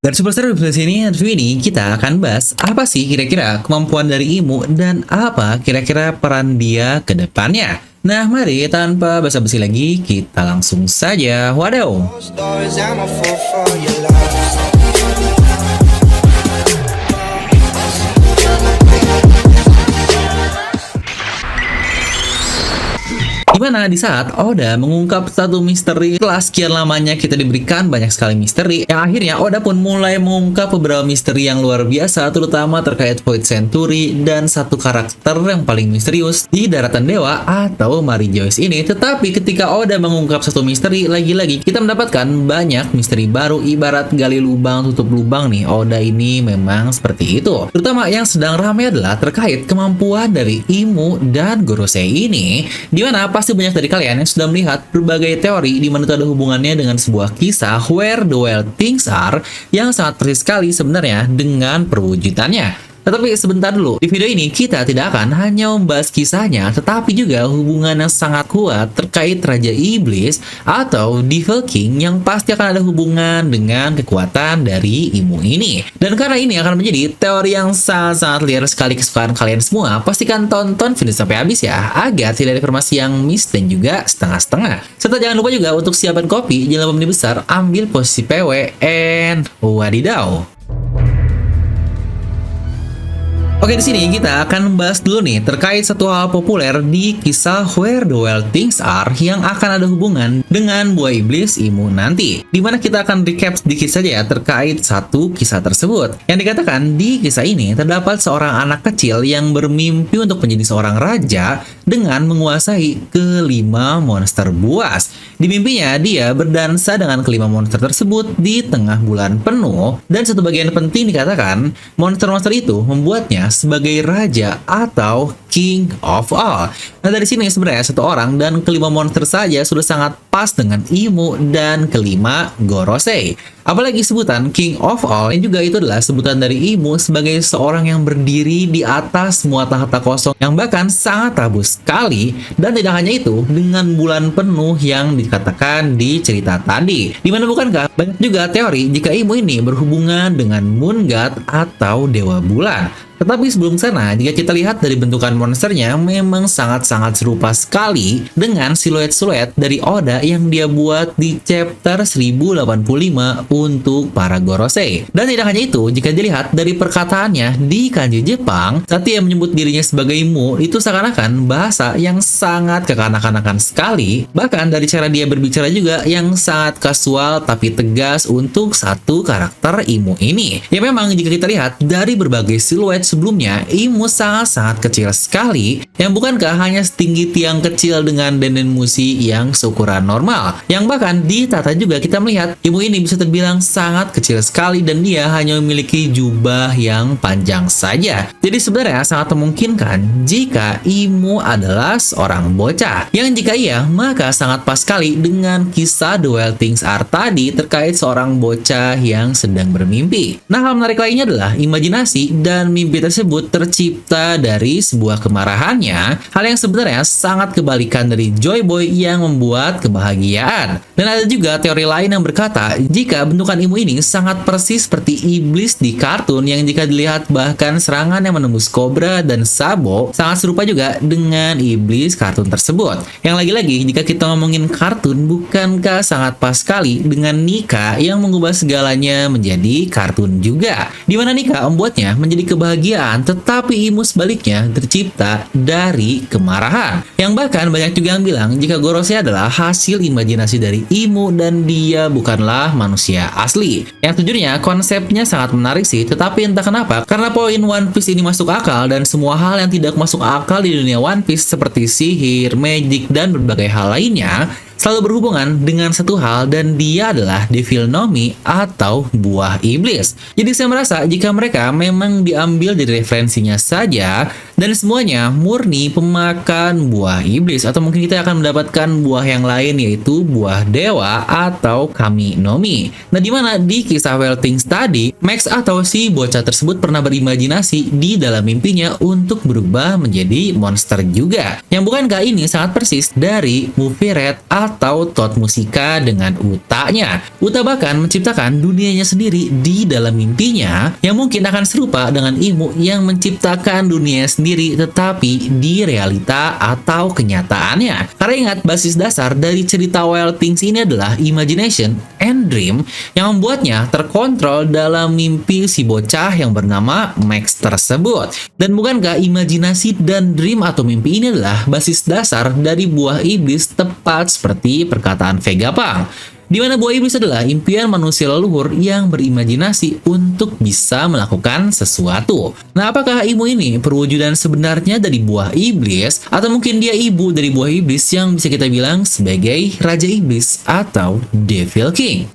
Dan Superstar di review ini kita akan bahas apa sih kira-kira kemampuan dari Imu dan apa kira-kira peran dia ke depannya. Nah, mari tanpa basa-basi lagi kita langsung saja. Wadaw. Dimana di saat Oda mengungkap satu misteri setelah sekian lamanya kita diberikan banyak sekali misteri, yang akhirnya Oda pun mulai mengungkap beberapa misteri yang luar biasa, terutama terkait Void Century dan satu karakter yang paling misterius di daratan dewa atau Mary Joyce ini. Tetapi ketika Oda mengungkap satu misteri, lagi-lagi kita mendapatkan banyak misteri baru, ibarat gali lubang tutup lubang nih. Oda ini memang seperti itu. Terutama yang sedang ramai adalah terkait kemampuan dari Imu dan Gorosei ini, dimana pasti banyak dari kalian yang sudah melihat berbagai teori di mana itu ada hubungannya dengan sebuah kisah Where the Wild Things Are yang sangat persis sekali sebenarnya dengan perwujudannya. Tetapi sebentar dulu, di video ini kita tidak akan hanya membahas kisahnya, tetapi juga hubungan yang sangat kuat terkait Raja Iblis atau Devil King yang pasti akan ada hubungan dengan kekuatan dari Imu ini. Dan karena ini akan menjadi teori yang sangat-sangat liar sekali kesukaan kalian semua, pastikan tonton video sampai habis ya, agar tidak ada informasi yang miss dan juga setengah-setengah. Serta jangan lupa juga untuk siapkan kopi, jangan lupa menu besar, ambil posisi PW, and wadidaw. Oke, di sini kita akan membahas dulu nih terkait satu hal populer di kisah Where the Wild Things Are yang akan ada hubungan dengan buah iblis Imu nanti. Dimana kita akan recap sedikit saja ya terkait satu kisah tersebut. Yang dikatakan di kisah ini terdapat seorang anak kecil yang bermimpi untuk menjadi seorang raja dengan menguasai kelima monster buas. Di mimpinya dia berdansa dengan kelima monster tersebut di tengah bulan penuh, dan satu bagian penting dikatakan monster-monster itu membuatnya sebagai raja atau King of All. Nah, dari sini sebenarnya satu orang dan kelima monster saja sudah sangat pas dengan Imu dan kelima Gorosei. Apalagi sebutan King of All yang juga itu adalah sebutan dari Imu sebagai seorang yang berdiri di atas semua tahta kosong yang bahkan sangat rapuh sekali, dan tidak hanya itu dengan bulan penuh yang dikatakan di cerita tadi. Dimana bukankah banyak juga teori jika Imu ini berhubungan dengan Moon God atau Dewa Bulan. Tetapi sebelum sana, jika kita lihat dari bentukan monsternya memang sangat-sangat serupa sekali dengan siluet-siluet dari Oda yang dia buat di chapter 1085 untuk para Gorosei. Dan tidak hanya itu, jika dilihat dari perkataannya di kanji Jepang, saat dia menyebut dirinya sebagai Mu, itu seakan-akan bahasa yang sangat kekanak-kanakan sekali. Bahkan dari cara dia berbicara juga yang sangat kasual tapi tegas untuk satu karakter Imu ini. Ya memang jika kita lihat dari berbagai siluet sebelumnya, Imu sangat-sangat kecil sekali, yang bukankah hanya setinggi tiang kecil dengan denden musi yang seukuran normal. Yang bahkan di tata juga kita melihat Imu ini bisa terbilang sangat kecil sekali dan dia hanya memiliki jubah yang panjang saja. Jadi sebenarnya sangat memungkinkan jika Imu adalah seorang bocah, yang jika iya maka sangat pas sekali dengan kisah The Wild Things Are tadi terkait seorang bocah yang sedang bermimpi. Nah, hal menarik lainnya adalah imajinasi dan mimpi tersebut tercipta dari sebuah kemarahannya, hal yang sebenarnya sangat kebalikan dari Joy Boy yang membuat kebahagiaan. Dan ada juga teori lain yang berkata jika bentukan Imu ini sangat persis seperti iblis di kartun, yang jika dilihat bahkan serangan yang menembus Cobra dan Sabo sangat serupa juga dengan iblis kartun tersebut. Yang lagi-lagi jika kita ngomongin kartun, bukankah sangat pas sekali dengan Nika yang mengubah segalanya menjadi kartun juga, dimana Nika membuatnya menjadi kebahagiaan, tetapi Imu sebaliknya tercipta dari kemarahan. Yang bahkan banyak juga yang bilang jika Gorosei adalah hasil imajinasi dari Imu dan dia bukanlah manusia asli. Yang sejujurnya konsepnya sangat menarik sih, tetapi entah kenapa karena poin One Piece ini masuk akal dan semua hal yang tidak masuk akal di dunia One Piece seperti sihir, magic, dan berbagai hal lainnya selalu berhubungan dengan satu hal, dan dia adalah Devil Nomi atau buah iblis. Jadi saya merasa jika mereka memang diambil dari referensinya saja dan semuanya murni pemakan buah iblis, atau mungkin kita akan mendapatkan buah yang lain yaitu buah dewa atau Kami Nomi. Nah, dimana di kisah Wild Things tadi, Max atau si bocah tersebut pernah berimajinasi di dalam mimpinya untuk berubah menjadi monster juga. Yang bukankah ini sangat persis dari movie Red atau Thought Musica dengan Uta-nya. Uta bahkan menciptakan dunianya sendiri di dalam mimpinya yang mungkin akan serupa dengan Imu yang menciptakan dunia sendiri tetapi di realita atau kenyataannya. Karena ingat, basis dasar dari cerita Wild Things ini adalah imagination and dream yang membuatnya terkontrol dalam mimpi si bocah yang bernama Max tersebut. Dan bukankah imajinasi dan dream atau mimpi ini adalah basis dasar dari buah iblis, tepat seperti perkataan Vegapunk, di mana buah iblis adalah impian manusia leluhur yang berimajinasi untuk bisa melakukan sesuatu. Nah, apakah Imu ini perwujudan sebenarnya dari buah iblis, atau mungkin dia ibu dari buah iblis yang bisa kita bilang sebagai Raja Iblis atau Devil King?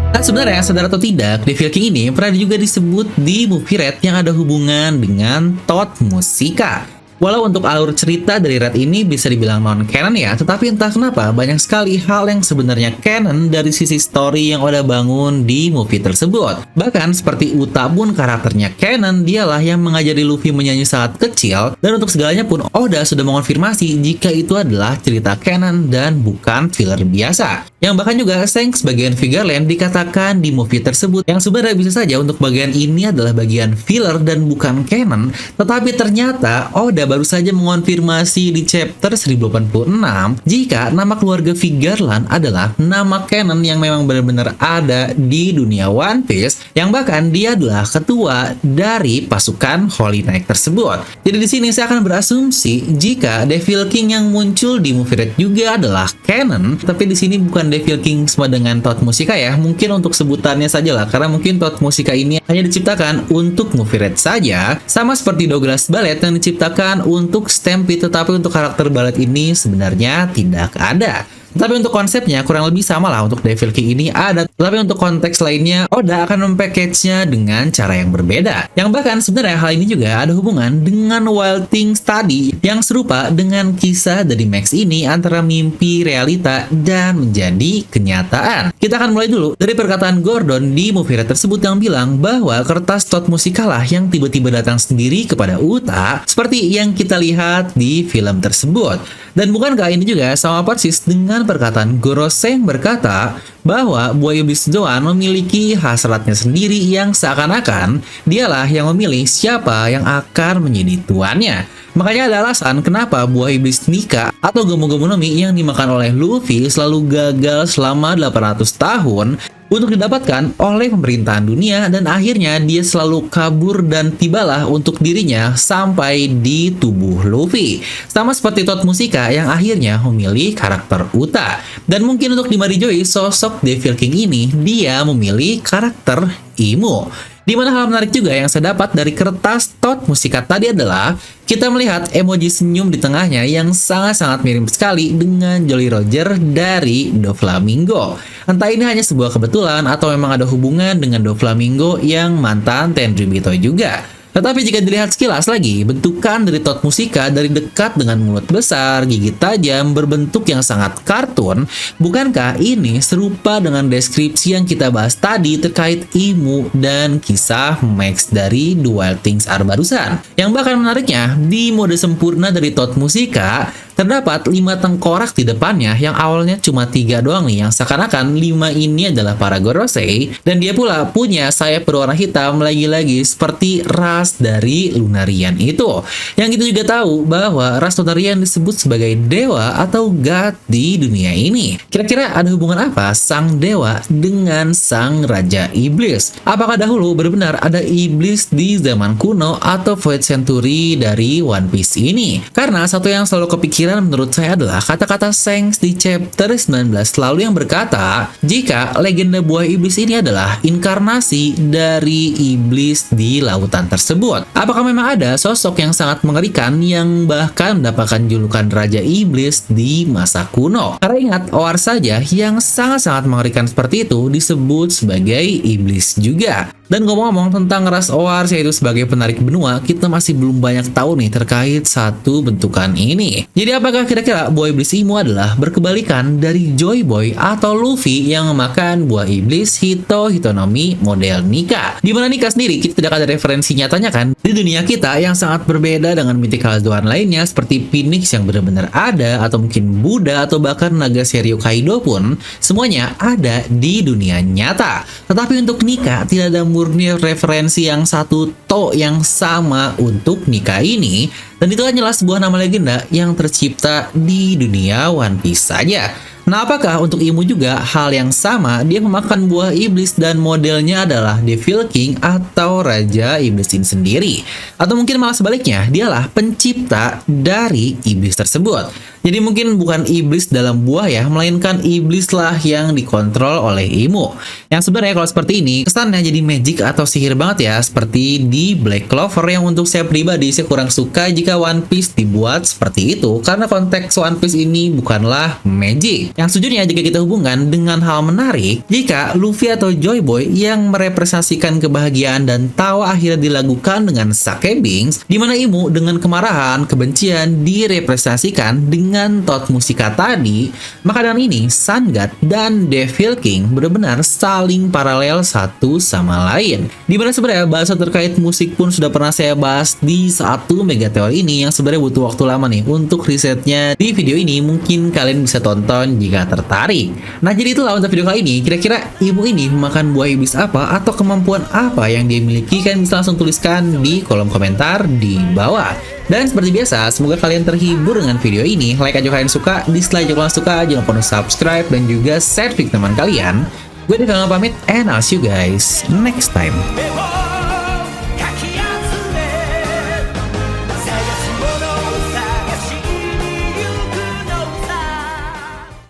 Nah, sebenarnya sadar atau tidak, Devil King ini pernah juga disebut di movie Red yang ada hubungan dengan Thought Musica. Walau untuk alur cerita dari Red ini bisa dibilang non-canon ya, tetapi entah kenapa banyak sekali hal yang sebenarnya canon dari sisi story yang Oda bangun di movie tersebut. Bahkan seperti Uta pun karakternya canon, dialah yang mengajari Luffy menyanyi saat kecil, dan untuk segalanya pun Oda sudah mengonfirmasi jika itu adalah cerita canon dan bukan filler biasa. Yang bahkan juga Shanks bagian Figureland dikatakan di movie tersebut yang sebenarnya bisa saja untuk bagian ini adalah bagian filler dan bukan canon, tetapi ternyata Oda baru saja mengonfirmasi di chapter 1086 jika nama keluarga Figureland adalah nama canon yang memang benar-benar ada di dunia One Piece, yang bahkan dia adalah ketua dari pasukan Holy Knight tersebut. Jadi di sini saya akan berasumsi jika Devil King yang muncul di movie Red juga adalah canon, tapi di sini bukan Devil King sama dengan Thought Musica ya, mungkin untuk sebutannya saja lah, karena mungkin Thought Musica ini hanya diciptakan untuk movie Red saja, sama seperti Douglas Ballet yang diciptakan untuk Stampede, tetapi untuk karakter Ballet ini sebenarnya tidak ada. Tapi untuk konsepnya kurang lebih sama lah untuk Devil King ini ada, tapi untuk konteks lainnya Oda akan mempackage-nya dengan cara yang berbeda. Yang bahkan sebenarnya hal ini juga ada hubungan dengan Wild Things tadi yang serupa dengan kisah dari Max ini antara mimpi, realita, dan menjadi kenyataan. Kita akan mulai dulu dari perkataan Gordon di movie Red tersebut yang bilang bahwa kertas Thought Musica lah yang tiba-tiba datang sendiri kepada Uta seperti yang kita lihat di film tersebut. Dan bukankah ini juga sama persis dengan perkataan Gorose yang berkata bahwa buah iblis Zoan memiliki hasratnya sendiri yang seakan-akan dialah yang memilih siapa yang akan menjadi tuannya. Makanya ada alasan kenapa buah iblis Nika atau Gomu-Gomu no Mi yang dimakan oleh Luffy selalu gagal selama 800 tahun untuk didapatkan oleh pemerintahan dunia, dan akhirnya dia selalu kabur dan tibalah untuk dirinya sampai di tubuh Luffy. Sama seperti Thought Musica yang akhirnya memilih karakter Uta. Dan mungkin untuk di Mary Joy, sosok Devil King ini dia memilih karakter Imu. Di mana hal menarik juga yang saya dapat dari kertas Thought Musica tadi adalah kita melihat emoji senyum di tengahnya yang sangat-sangat mirip sekali dengan Jolly Roger dari Doflamingo. Entah ini hanya sebuah kebetulan atau memang ada hubungan dengan Doflamingo yang mantan Tenryubito juga. Tetapi jika dilihat sekilas lagi, bentukan dari Thought Musica dari dekat dengan mulut besar, gigi tajam, berbentuk yang sangat kartun, bukankah ini serupa dengan deskripsi yang kita bahas tadi terkait Imu dan kisah Max dari The Wild Things R barusan? Yang bahkan menariknya, di mode sempurna dari Thought Musica, terdapat 5 tengkorak di depannya yang awalnya cuma 3 doang nih, yang seakan-akan 5 ini adalah para Gorosei, dan dia pula punya sayap berwarna hitam lagi-lagi seperti ras dari Lunarian itu. Yang kita juga tahu bahwa ras Lunarian disebut sebagai dewa atau god di dunia ini. Kira-kira ada hubungan apa sang dewa dengan sang Raja Iblis? Apakah dahulu benar-benar ada iblis di zaman kuno atau Void Century dari One Piece ini? Karena satu yang selalu kepikiran menurut saya adalah kata-kata Shanks di chapter 19 lalu yang berkata jika legenda buah iblis ini adalah inkarnasi dari iblis di lautan tersebut. Apakah memang ada sosok yang sangat mengerikan yang bahkan mendapatkan julukan Raja Iblis di masa kuno? Karena ingat, Oar saja yang sangat-sangat mengerikan seperti itu disebut sebagai iblis juga. Dan ngomong-ngomong tentang ras Oars yaitu sebagai penarik benua, kita masih belum banyak tahu nih terkait satu bentukan ini. Jadi apakah kira-kira buah iblis Imu adalah berkebalikan dari Joy Boy atau Luffy yang memakan buah iblis Hitonomi model Nika? Di mana Nika sendiri kita tidak ada referensi nyatanya kan? Di dunia kita yang sangat berbeda dengan mythical Zoan lainnya seperti Phoenix yang benar-benar ada, atau mungkin Buddha, atau bahkan naga Seryu Kaido pun semuanya ada di dunia nyata. Tetapi untuk Nika tidak ada murni referensi yang satu yang sama untuk Nika ini, dan itu hanyalah sebuah nama legenda yang tercipta di dunia One Piece saja. Nah, apakah untuk Imu juga hal yang sama? Dia memakan buah iblis dan modelnya adalah Devil King atau Raja Iblis ini sendiri. Atau mungkin malah sebaliknya, dialah pencipta dari iblis tersebut. Jadi mungkin bukan iblis dalam buah ya, melainkan iblislah yang dikontrol oleh Imu. Yang sebenarnya kalau seperti ini, kesannya jadi magic atau sihir banget ya, seperti di Black Clover yang untuk saya pribadi saya kurang suka jika One Piece dibuat seperti itu, karena konteks One Piece ini bukanlah magic. Yang sejujurnya jika kita hubungkan dengan hal menarik, jika Luffy atau Joy Boy yang merepresentasikan kebahagiaan dan tawa akhirnya dilakukan dengan Sake Beings, di mana Imu dengan kemarahan, kebencian direpresentasikan dengan Thought Musika tadi, maka dengan ini Sun God dan Devil King benar-benar saling paralel satu sama lain. Di mana sebenarnya bahasa terkait musik pun sudah pernah saya bahas di satu mega teori ini yang sebenarnya butuh waktu lama nih untuk risetnya. Di video ini mungkin kalian bisa tonton jika tertarik. Nah, jadi itulah untuk video kali ini. Kira-kira Imu ini memakan buah iblis apa atau kemampuan apa yang dia miliki? Kalian bisa langsung tuliskan di kolom komentar di bawah. Dan seperti biasa, semoga kalian terhibur dengan video ini. Like aja kalian suka, dislike jika kalian suka, jangan lupa subscribe dan juga share video teman kalian. Gue Devil pamit, and I'll see you guys next time.